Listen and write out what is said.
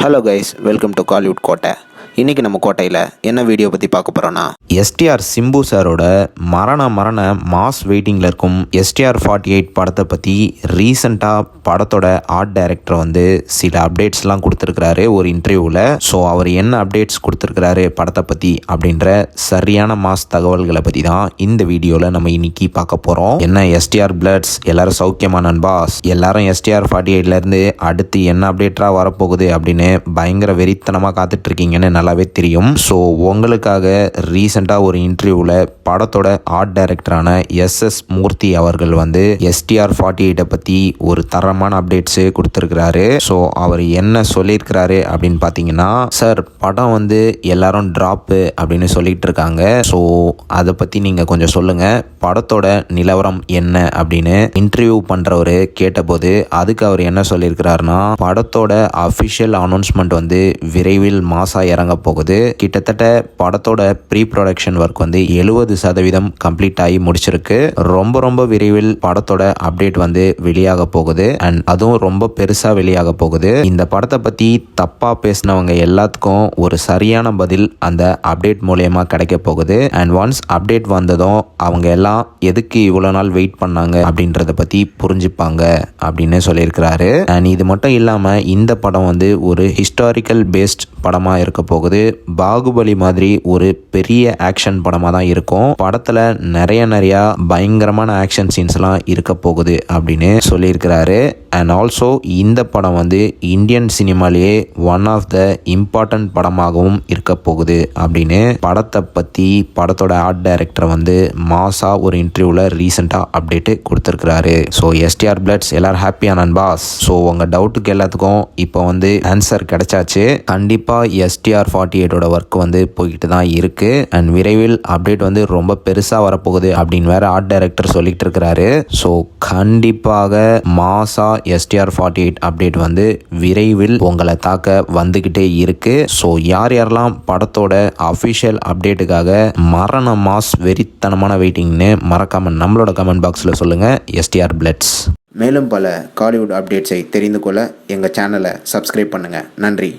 Hello guys, welcome to Kollywood கோட்டை. இன்றைக்கி நம்ம கோட்டையில் என்ன வீடியோ பற்றி பார்க்க போகிறோன்னா, எஸ்டிஆர் சிம்பு சாரோட மரண மாஸ் வெயிட்டிங்கில் இருக்கும் STR48 படத்தை பற்றி ரீசெண்டாக படத்தோட ஆர்ட் டைரக்டர் சில அப்டேட்ஸ்லாம் கொடுத்துருக்கிறாரு ஒரு இன்டர்வியூவில். ஸோ அவர் என்ன அப்டேட்ஸ் கொடுத்துருக்கிறாரு படத்தை பற்றி அப்படின்ற சரியான மாஸ் தகவல்களை பற்றி தான் இந்த வீடியோவில் நம்ம இன்னைக்கு பார்க்க போகிறோம். என்ன எஸ்டிஆர் பிளட்ஸ், எல்லாரும் சௌக்கியமா நண்பாஸ்? எல்லாரும் STR48லேருந்து அடுத்து என்ன அப்டேட்டாக வரப்போகுது அப்படின்னு பயங்கர வெறித்தனமாக காத்துட்ருக்கீங்கன்னு நல்லாவே தெரியும். ஸோ உங்களுக்காக ரீசெண்டாக ஒரு இன்டர்வியூவில் படத்தோட ஆர்ட் டைரக்டரான SS மூர்த்தி அவர்கள் STR48 பற்றி ஒரு தரமான அப்டேட்ஸு கொடுத்துருக்கிறாரு. ஸோ அவர் என்ன சொல்லியிருக்கிறாரு அப்படின்னு பார்த்தீங்கன்னா, சார் படம் எல்லாரும் ட்ராப்பு அப்படின்னு சொல்லிட்டு இருக்காங்க. ஸோ அதை பற்றி நீங்கள் கொஞ்சம் சொல்லுங்கள், படத்தோட நிலவரம் என்ன அப்படின்னு இன்டர்வியூ பண்ணுறவர் கேட்டபோது அதுக்கு அவர் என்ன சொல்லியிருக்கிறாருன்னா, படத்தோட அஃபிஷியல் அனௌன்ஸ்மெண்ட் விரைவில் மாசாக இறங்க போகுது. கிட்டத்தட்ட படத்தோட ப்ரீ ப்ரொடக்ஷன் ஒர்க் 70% கம்ப்ளீட் ஆகி முடிச்சிருக்கு. ரொம்ப விரைவில் படத்தோட அப்டேட் வெளியாக போகுது. அண்ட் அதுவும் ரொம்ப பெருசா வெளியாக போகுது. இந்த படத்தை பத்தி தப்பா பேசினவங்க எல்லாத்துக்கும் ஒரு சரியான பதில் அந்த அப்டேட் மூலமா கிடைக்க போகுது. அண்ட் ஒன்ஸ் அப்டேட் வந்ததும் அவங்க எல்லாம் எதுக்கு இவ்வளவு நாள் வெயிட் பண்ணாங்க அப்படின்றத பத்தி புரிஞ்சுப்பாங்க அப்படின்னு சொல்லியிருக்கிறாரு. அண்ட் இது மட்டும் இல்லாம இந்த படம் ஒரு ஹிஸ்டாரிக்கல் பேஸ்ட் படமா இருக்க போகுது. பாகுபலி மாதிரி ஒரு பெரிய ஆக்ஷன் படமா தான் இருக்கும். படத்துல நிறைய பயங்கரமான ஆக்ஷன் சீன்ஸ்லாம் இருக்க போகுது அப்படின்னு சொல்லியிருக்கிறாரு. அண்ட் ஆல்சோ இந்த படம் இந்தியன் சினிமாலேயே ஒன் ஆஃப் த இம்பார்ட்டன்ட் படமாகவும் இருக்க போகுது அப்படின்னு படத்தை பற்றி படத்தோட ஆர்ட் டைரக்டர் மாசா ஒரு இன்டர்வியூவில் ரீசெண்டாக அப்டேட்டு கொடுத்துருக்கிறாரு. ஸோ STR பிளட்ஸ் எல்லாரும் ஹாப்பியா நண்பாஸ்? ஸோ உங்கள் டவுட்டுக்கு எல்லாத்துக்கும் இப்போ ஆன்சர் கிடைச்சாச்சு. கண்டிப்பாக STR48ஓட ஒர்க் போய்கிட்டு தான் இருக்கு. அண்ட் விரைவில் அப்டேட் ரொம்ப பெருசாக வரப்போகுது அப்படின்னு வேற ஆர்ட் டைரக்டர் சொல்லிட்டு இருக்கிறாரு. ஸோ கண்டிப்பாக மாசா STR48 அப்டேட் விரைவில் உங்களை தாக்க வந்துகிட்டே இருக்கு. ஸோ யாரெல்லாம் படத்தோட அஃபிஷியல் அப்டேட்டுக்காக மரண மாஸ் வெறித்தனமான வெயிட்டிங்னு மறக்காம நம்மளோட கமெண்ட் பாக்ஸில் சொல்லுங்க. STR பிளட்ஸ். மேலும் பல காலிவுட் அப்டேட்ஸை தெரிந்து கொள்ள எங்கள் சேனலை சப்ஸ்கிரைப் பண்ணுங்கள். நன்றி.